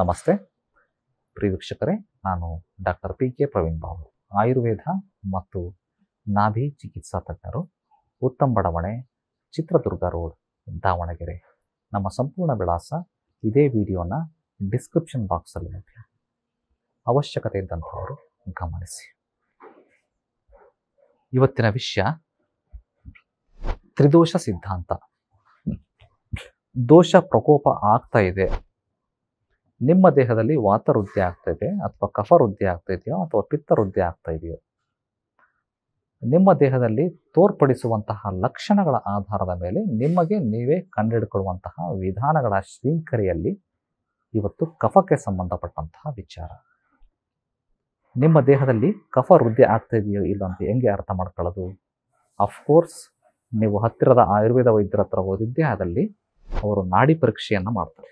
ನಮಸ್ತೆ ಪ್ರಿಯ ವೀಕ್ಷಕರೇ, ನಾನು ಡಾಕ್ಟರ್ PK ಪ್ರವೀಣ್ ಬಾಬು, ಆಯುರ್ವೇದ ಮತ್ತು ನಾಭಿ ಚಿಕಿತ್ಸಾ ತಜ್ಞರು, ಉತ್ತಮ ಬಡಾವಣೆ, ಚಿತ್ರದುರ್ಗ ರೋಡ್, ದಾವಣಗೆರೆ. ನಮ್ಮ ಸಂಪೂರ್ಣ ವಿಳಾಸ ಇದೇ ವಿಡಿಯೋನ ಡಿಸ್ಕ್ರಿಪ್ಷನ್ ಬಾಕ್ಸಲ್ಲಿ ಲಭ್ಯ. ಅವಶ್ಯಕತೆ ಇದ್ದಂಥವರು ಗಮನಿಸಿ. ಇವತ್ತಿನ ವಿಷಯ ತ್ರಿದೋಷ ಸಿದ್ಧಾಂತ. ದೋಷ ಪ್ರಕೋಪ ಆಗ್ತಾ ಇದೆ, ನಿಮ್ಮ ದೇಹದಲ್ಲಿ ವಾತ ವೃದ್ಧಿ ಆಗ್ತಾ ಇದೆ ಅಥವಾ ಕಫ ವೃದ್ಧಿ ಆಗ್ತಾ ಇದೆಯೋ ಅಥವಾ ಪಿತ್ತ ವೃದ್ಧಿ ಆಗ್ತಾ ಇದೆಯೋ, ನಿಮ್ಮ ದೇಹದಲ್ಲಿ ತೋರ್ಪಡಿಸುವಂತಹ ಲಕ್ಷಣಗಳ ಆಧಾರದ ಮೇಲೆ ನಿಮಗೆ ನೀವೇ ಕಂಡುಹಿಡ್ಕೊಳ್ಳುವಂತಹ ವಿಧಾನಗಳ ಶ್ರೀಂಖರಿಯಲ್ಲಿ ಇವತ್ತು ಕಫಕ್ಕೆ ಸಂಬಂಧಪಟ್ಟಂತಹ ವಿಚಾರ. ನಿಮ್ಮ ದೇಹದಲ್ಲಿ ಕಫ ವೃದ್ಧಿ ಆಗ್ತಾ ಇದೆಯೋ ಇಲ್ಲ ಅಂತ ಹೆಂಗೆ ಅರ್ಥ ಮಾಡ್ಕೊಳ್ಳೋದು? ಅಫ್ಕೋರ್ಸ್ ನೀವು ಹತ್ತಿರದ ಆಯುರ್ವೇದ ವೈದ್ಯರ ಹತ್ರ ಓದಿದ್ದೇ ಆದಲ್ಲಿ ಅವರು ನಾಡಿ ಪರೀಕ್ಷೆಯನ್ನು ಮಾಡ್ತಾರೆ.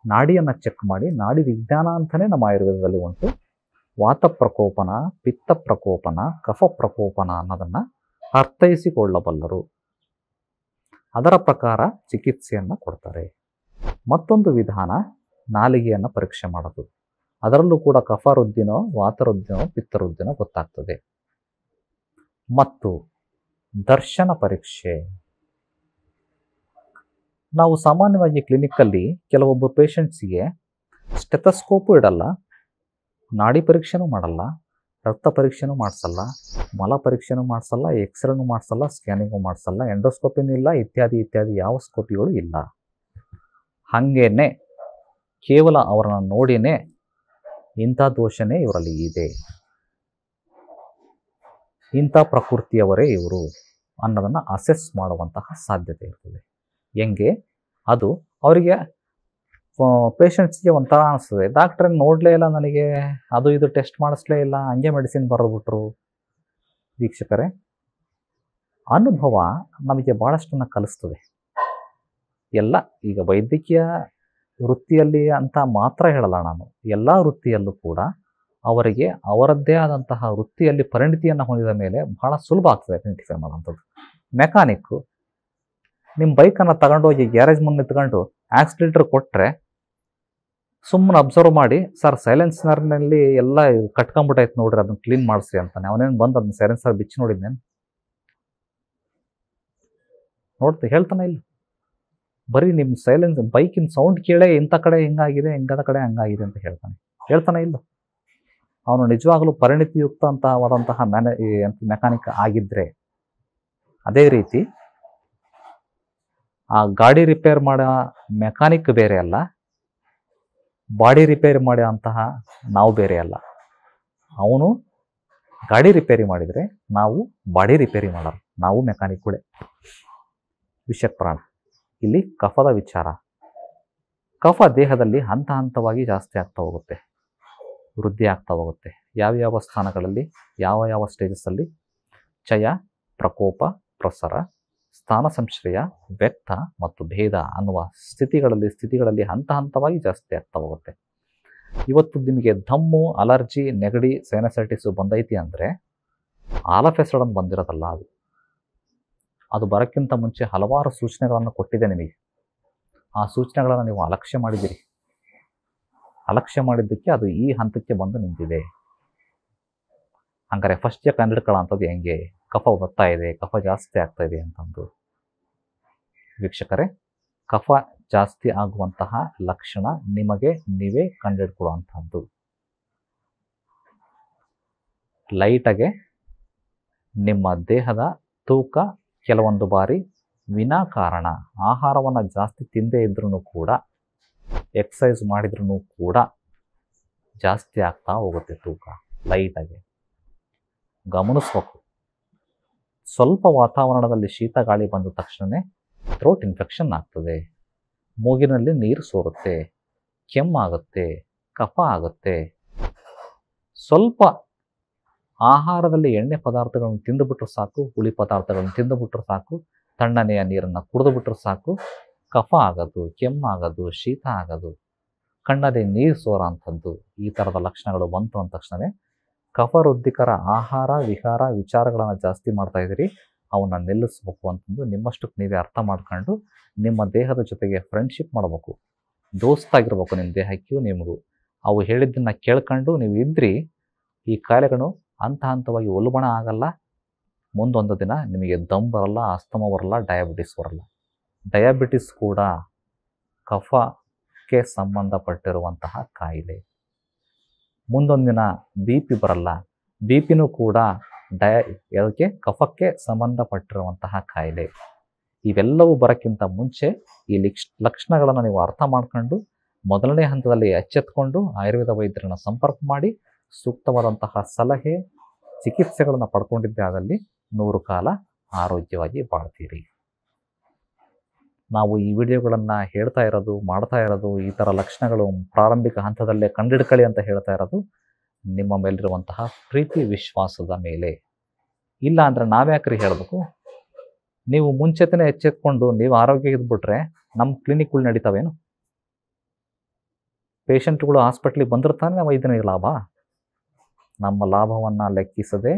ನಾಡಿಯನ್ನು ಚೆಕ್ ಮಾಡಿ, ನಾಡಿ ವಿಜ್ಞಾನ ಅಂತಲೇ ನಮ್ಮ ಆಯುರ್ವೇದದಲ್ಲಿ ಉಂಟು. ವಾತ ಪ್ರಕೋಪನ, ಪಿತ್ತ ಪ್ರಕೋಪನ, ಕಫ ಪ್ರಕೋಪನ ಅನ್ನೋದನ್ನು ಅರ್ಥೈಸಿಕೊಳ್ಳಬಲ್ಲರು. ಅದರ ಪ್ರಕಾರ ಚಿಕಿತ್ಸೆಯನ್ನು ಕೊಡ್ತಾರೆ. ಮತ್ತೊಂದು ವಿಧಾನ ನಾಲಿಗೆಯನ್ನು ಪರೀಕ್ಷೆ ಮಾಡೋದು. ಅದರಲ್ಲೂ ಕೂಡ ಕಫ ವೃದ್ಧಿನೋ ವಾತ ವೃದ್ಧಿನೋ ಪಿತ್ತ ವೃದ್ಧಿನೋ ಗೊತ್ತಾಗ್ತದೆ. ಮತ್ತು ದರ್ಶನ ಪರೀಕ್ಷೆ. ನಾವು ಸಾಮಾನ್ಯವಾಗಿ ಕ್ಲಿನಿಕ್ಕಲ್ಲಿ ಕೆಲವೊಬ್ಬರು ಪೇಷಂಟ್ಸಿಗೆ ಸ್ಟೆಥಸ್ಕೋಪು ಇಡಲ್ಲ, ನಾಡಿ ಪರೀಕ್ಷೆನೂ ಮಾಡಲ್ಲ, ರಕ್ತ ಪರೀಕ್ಷೆನೂ ಮಾಡಿಸಲ್ಲ, ಮಲ ಪರೀಕ್ಷೆನೂ ಮಾಡಿಸಲ್ಲ, ಎಕ್ಸ್ರೇನೂ ಮಾಡಿಸಲ್ಲ, ಸ್ಕ್ಯಾನಿಂಗು ಮಾಡಿಸಲ್ಲ, ಎಂಡೋಸ್ಕೋಪಿನೂ ಇಲ್ಲ, ಇತ್ಯಾದಿ ಇತ್ಯಾದಿ ಯಾವ ಸ್ಕೋಪಿಗಳು ಇಲ್ಲ. ಹಾಗೇನೆ ಕೇವಲ ಅವರನ್ನು ನೋಡಿನೇ ಇಂಥ ದೋಷನೇ ಇವರಲ್ಲಿ ಇದೆ, ಇಂಥ ಪ್ರಕೃತಿಯವರೇ ಇವರು ಅನ್ನೋದನ್ನು ಅಸೆಸ್ ಮಾಡುವಂತಹ ಸಾಧ್ಯತೆ ಇರ್ತದೆ. ಹೆಂಗೆ ಅದು ಅವರಿಗೆ ಪೇಷಂಟ್ಸ್ಗೆ ಒಂಥರ ಅನಿಸ್ತದೆ, ಡಾಕ್ಟ್ರನ್ನ ನೋಡಲೇ ಇಲ್ಲ, ನನಗೆ ಅದು ಇದು ಟೆಸ್ಟ್ ಮಾಡಿಸ್ಲೇ ಇಲ್ಲ, ಹಂಗೆ ಮೆಡಿಸಿನ್ ಬರೆದ್ಬಿಟ್ರು. ವೀಕ್ಷಕರೇ, ಅನುಭವ ನಮಗೆ ಭಾಳಷ್ಟನ್ನು ಕಲಿಸ್ತದೆ. ಎಲ್ಲ ಈಗ ವೈದ್ಯಕೀಯ ವೃತ್ತಿಯಲ್ಲಿ ಅಂತ ಮಾತ್ರ ಹೇಳಲ್ಲ ನಾನು, ಎಲ್ಲ ವೃತ್ತಿಯಲ್ಲೂ ಕೂಡ ಅವರಿಗೆ ಅವರದ್ದೇ ಆದಂತಹ ವೃತ್ತಿಯಲ್ಲಿ ಪರಿಣಿತಿಯನ್ನು ಹೊಂದಿದ ಮೇಲೆ ಬಹಳ ಸುಲಭ ಆಗ್ತದೆ ಐಡೆಂಟಿಫೈ ಮಾಡೋಂಥದ್ದು. ಮೆಕ್ಯಾನಿಕ್ಕು ನಿಮ್ಮ ಬೈಕನ್ನು ತಗೊಂಡೋಗಿ ಗ್ಯಾರೇಜ್ ಮುಂದೆ ನಿಂತ್ಕೊಂಡು ಆಕ್ಸಿಲೇಟರ್ ಕೊಟ್ಟರೆ ಸುಮ್ಮನೆ ಅಬ್ಸರ್ವ್ ಮಾಡಿ, ಸರ್ ಸೈಲೆನ್ಸರ್ನಲ್ಲಿ ಎಲ್ಲ ಕಟ್ಕೊಂಬಿಟ್ಟೈತೆ ನೋಡ್ರಿ, ಅದನ್ನು ಕ್ಲೀನ್ ಮಾಡಿಸ್ರಿ ಅಂತಾನೆ. ಅವನೇನು ಬಂದು ಅದನ್ನ ಸೈಲೆನ್ಸರ್ ಬಿಚ್ಚಿ ನೋಡಿದ್ನೇನು? ಹೇಳ್ತಾನೆ ಇಲ್ಲ. ಬರೀ ನಿಮ್ಮ ಸೈಲೆನ್ಸ್ ಬೈಕಿನ ಸೌಂಡ್ ಕೇಳೇ ಇಂಥ ಕಡೆ ಹಿಂಗಾಗಿದೆ, ಇಂಥ ಕಡೆ ಹಂಗಾಗಿದೆ ಅಂತ ಹೇಳ್ತಾನೆ ಇಲ್ಲ. ಅವನು ನಿಜವಾಗಲೂ ಪರಿಣಿತಿಯುಕ್ತ ಅಂತವಾದಂತಹ ಮೆಕ್ಯಾನಿಕ್ ಆಗಿದ್ದರೆ, ಅದೇ ರೀತಿ ಆ ಗಾಡಿ ರಿಪೇರ್ ಮಾಡೋ ಮೆಕ್ಯಾನಿಕ್ ಬೇರೆ ಅಲ್ಲ, ಬಾಡಿ ರಿಪೇರಿ ಮಾಡೋ ಅಂತಹ ನಾವು ಬೇರೆ ಅಲ್ಲ. ಅವನು ಗಾಡಿ ರಿಪೇರಿ ಮಾಡಿದರೆ ನಾವು ಬಾಡಿ ರಿಪೇರಿ ಮಾಡೋರು, ನಾವು ಮೆಕ್ಯಾನಿಕ್ಗಳೇ. ವಿಷಯ ಪ್ರಾಣ. ಇಲ್ಲಿ ಕಫದ ವಿಚಾರ. ಕಫ ದೇಹದಲ್ಲಿ ಹಂತ ಹಂತವಾಗಿ ಜಾಸ್ತಿ ಆಗ್ತಾ ಹೋಗುತ್ತೆ, ವೃದ್ಧಿ ಆಗ್ತಾ ಹೋಗುತ್ತೆ. ಯಾವ್ಯಾವ ಸ್ಥಾನಗಳಲ್ಲಿ, ಯಾವ ಸ್ಟೇಜಸ್ಸಲ್ಲಿ? ಚಯ, ಪ್ರಕೋಪ, ಪ್ರಸರ, ಸ್ಥಾನ ಸಂಶ್ರಯ, ವ್ಯಕ್ತ ಮತ್ತು ಭೇದ ಅನ್ನುವ ಸ್ಥಿತಿಗಳಲ್ಲಿ ಹಂತ ಹಂತವಾಗಿ ಜಾಸ್ತಿ ಆಗ್ತಾ ಹೋಗುತ್ತೆ. ಇವತ್ತು ನಿಮಗೆ ದಮ್ಮು, ಅಲರ್ಜಿ, ನೆಗಡಿ, ಸೈನಸೈಟಿಸು ಬಂದೈತಿ ಅಂದರೆ ಆಲ್ ಆಫ್ ಎ ಸಡನ್ ಬಂದಿರೋದಲ್ಲ. ಅದು ಬರೋಕ್ಕಿಂತ ಮುಂಚೆ ಹಲವಾರು ಸೂಚನೆಗಳನ್ನು ಕೊಟ್ಟಿದೆ ನಿಮಗೆ. ಆ ಸೂಚನೆಗಳನ್ನು ನೀವು ಅಲಕ್ಷ್ಯ ಮಾಡಿದ್ದೀರಿ. ಅಲಕ್ಷ್ಯ ಮಾಡಿದ್ದಕ್ಕೆ ಅದು ಈ ಹಂತಕ್ಕೆ ಬಂದು ನಿಂತಿದೆ. ಹಂಗಾರೆ ಫಸ್ಟ್ಗೆ ಕಂಡಿಡ್ಕೊಳ್ಳೋಂಥದ್ದು ಹೆಂಗೆ? ಕಫ ಬರ್ತಾ ಇದೆ, ಕಫ ಜಾಸ್ತಿ ಆಗ್ತಾ ಇದೆ ಅಂತಂದು. ವೀಕ್ಷಕರೇ, ಕಫ ಜಾಸ್ತಿ ಆಗುವಂತಹ ಲಕ್ಷಣ ನಿಮಗೆ ನೀವೇ ಕಂಡುಹಿಡ್ಕೊಳ್ಳುವಂಥದ್ದು. ಲೈಟಾಗೆ ನಿಮ್ಮ ದೇಹದ ತೂಕ ಕೆಲವೊಂದು ಬಾರಿ ವಿನಾಕಾರಣ ಆಹಾರವನ್ನು ಜಾಸ್ತಿ ತಿಂದೇ ಇದ್ರೂ ಕೂಡ, ಎಕ್ಸಸೈಸ್ ಮಾಡಿದ್ರೂ ಕೂಡ ಜಾಸ್ತಿ ಆಗ್ತಾ ಹೋಗುತ್ತೆ ತೂಕ. ಲೈಟಾಗೆ ಗಮನಿಸ್ಬೇಕು. ಸ್ವಲ್ಪ ವಾತಾವರಣದಲ್ಲಿ ಶೀತ ಗಾಳಿ ಬಂದ ತಕ್ಷಣ ಥ್ರೋಟ್ ಇನ್ಫೆಕ್ಷನ್ ಆಗ್ತದೆ, ಮೂಗಿನಲ್ಲಿ ನೀರು ಸೋರುತ್ತೆ, ಕೆಮ್ಮಾಗುತ್ತೆ, ಕಫ ಆಗುತ್ತೆ. ಸ್ವಲ್ಪ ಆಹಾರದಲ್ಲಿ ಎಣ್ಣೆ ಪದಾರ್ಥಗಳನ್ನು ತಿಂದುಬಿಟ್ರೆ ಸಾಕು, ಹುಳಿ ಪದಾರ್ಥಗಳನ್ನು ತಿಂದುಬಿಟ್ರೆ ಸಾಕು, ತಣ್ಣನೆಯ ನೀರನ್ನು ಕುಡಿದುಬಿಟ್ರೆ ಸಾಕು, ಕಫ ಆಗೋದು, ಕೆಮ್ಮಾಗೋದು, ಶೀತ ಆಗೋದು, ಕಣ್ಣಲ್ಲಿ ನೀರು ಸೋರೋ ಅಂಥದ್ದು, ಈ ಥರದ ಲಕ್ಷಣಗಳು ಬಂತು ಅಂದ ತಕ್ಷಣ ಕಫ ವೃದ್ಧಿಕರ ಆಹಾರ ವಿಹಾರ ವಿಚಾರಗಳನ್ನು ಜಾಸ್ತಿ ಮಾಡ್ತಾ ಇದ್ದೀರಿ, ಅವನ್ನ ನಿಲ್ಲಿಸ್ಬೇಕು ಅಂತಂದು ನಿಮ್ಮಷ್ಟಕ್ಕೆ ನೀವೇ ಅರ್ಥ ಮಾಡ್ಕೊಂಡು ನಿಮ್ಮ ದೇಹದ ಜೊತೆಗೆ ಫ್ರೆಂಡ್ಶಿಪ್ ಮಾಡಬೇಕು. ದೋಸ್ತಾಗಿರ್ಬೇಕು ನಿಮ್ಮ ದೇಹಕ್ಕೂ ನಿಮಗೂ. ಅವು ಹೇಳಿದ್ದನ್ನು ಕೇಳ್ಕೊಂಡು ನೀವು ಇದ್ರಿ, ಈ ಕಾಯಿಲೆಗಳು ಹಂತ ಹಂತವಾಗಿ ಉಲ್ಬಣ ಆಗಲ್ಲ. ಮುಂದೊಂದು ದಿನ ನಿಮಗೆ ದಮ್ ಬರಲ್ಲ, ಅಸ್ತಮ ಬರಲ್ಲ, ಡಯಾಬಿಟಿಸ್ ಬರಲ್ಲ. ಡಯಾಬಿಟಿಸ್ ಕೂಡ ಕಫಕ್ಕೆ ಸಂಬಂಧಪಟ್ಟಿರುವಂತಹ ಕಾಯಿಲೆ. ಮುಂದೊಂದು ದಿನ ಬಿ ಪಿ ಬರಲ್ಲ, ಬಿ ಪಿನೂ ಕೂಡ ಅದಕ್ಕೆ ಕಫಕ್ಕೆ ಸಂಬಂಧಪಟ್ಟಿರುವಂತಹ ಕಾಯಿಲೆ. ಇವೆಲ್ಲವೂ ಬರೋಕ್ಕಿಂತ ಮುಂಚೆ ಈ ಲಕ್ಷಣಗಳನ್ನು ನೀವು ಅರ್ಥ ಮಾಡ್ಕೊಂಡು ಮೊದಲನೇ ಹಂತದಲ್ಲಿ ಎಚ್ಚೆತ್ಕೊಂಡು ಆಯುರ್ವೇದ ವೈದ್ಯರನ್ನು ಸಂಪರ್ಕ ಮಾಡಿ ಸೂಕ್ತವಾದಂತಹ ಸಲಹೆ ಚಿಕಿತ್ಸೆಗಳನ್ನು ಪಡ್ಕೊಂಡಿದ್ದೇ ಆದಲ್ಲಿ 100 ಕಾಲ ಆರೋಗ್ಯವಾಗಿ ಬಾಳ್ತೀರಿ. ನಾವು ಈ ವಿಡಿಯೋಗಳನ್ನು ಹೇಳ್ತಾ ಇರೋದು, ಮಾಡ್ತಾ ಇರೋದು, ಈ ಥರ ಲಕ್ಷಣಗಳು ಪ್ರಾರಂಭಿಕ ಹಂತದಲ್ಲೇ ಕಂಡಿಡ್ಕೊಳ್ಳಿ ಅಂತ ಹೇಳ್ತಾ ಇರೋದು ನಿಮ್ಮ ಮೇಲಿರುವಂತಹ ಪ್ರೀತಿ ವಿಶ್ವಾಸದ ಮೇಲೆ. ಇಲ್ಲ ಅಂದರೆ ನಾವ್ಯಾಕ್ರಿ ಹೇಳಬೇಕು? ನೀವು ಮುಂಚೆತನೇ ಎಚ್ಚೆತ್ಕೊಂಡು ನೀವು ಆರೋಗ್ಯ ಇದ್ಬಿಟ್ರೆ ನಮ್ಮ ಕ್ಲಿನಿಕ್ಗಳು ನಡೀತಾವೇನು? ಪೇಷಂಟ್ಗಳು ಹಾಸ್ಪಿಟ್ಲಿಗೆ ಬಂದಿರ್ತಾನೆ ನಾವು ಇದನ್ನೇ ಲಾಭ. ನಮ್ಮ ಲಾಭವನ್ನು ಲೆಕ್ಕಿಸದೆ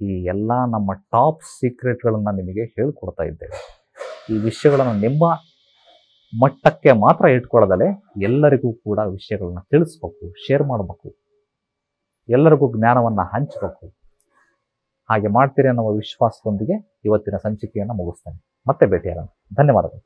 ಈ ಎಲ್ಲ ನಮ್ಮ ಟಾಪ್ ಸೀಕ್ರೆಟ್ಗಳನ್ನು ನಿಮಗೆ ಹೇಳ್ಕೊಡ್ತಾ ಇದ್ದೇವೆ. ಈ ವಿಷಯಗಳನ್ನು ನಿಮ್ಮ ಮಟ್ಟಕ್ಕೆ ಮಾತ್ರ ಇಟ್ಕೊಳ್ಳೋದಲ್ಲೇ ಎಲ್ಲರಿಗೂ ಕೂಡ ವಿಷಯಗಳನ್ನ ತಿಳಿಸ್ಬೇಕು, ಶೇರ್ ಮಾಡಬೇಕು, ಎಲ್ಲರಿಗೂ ಜ್ಞಾನವನ್ನು ಹಂಚಬೇಕು. ಹಾಗೆ ಮಾಡ್ತೀರಿ ಅನ್ನೋ ವಿಶ್ವಾಸದೊಂದಿಗೆ ಇವತ್ತಿನ ಸಂಚಿಕೆಯನ್ನು ಮುಗಿಸ್ತೇನೆ. ಮತ್ತೆ ಭೇಟಿಯಾಗೋಣ. ಧನ್ಯವಾದಗಳು.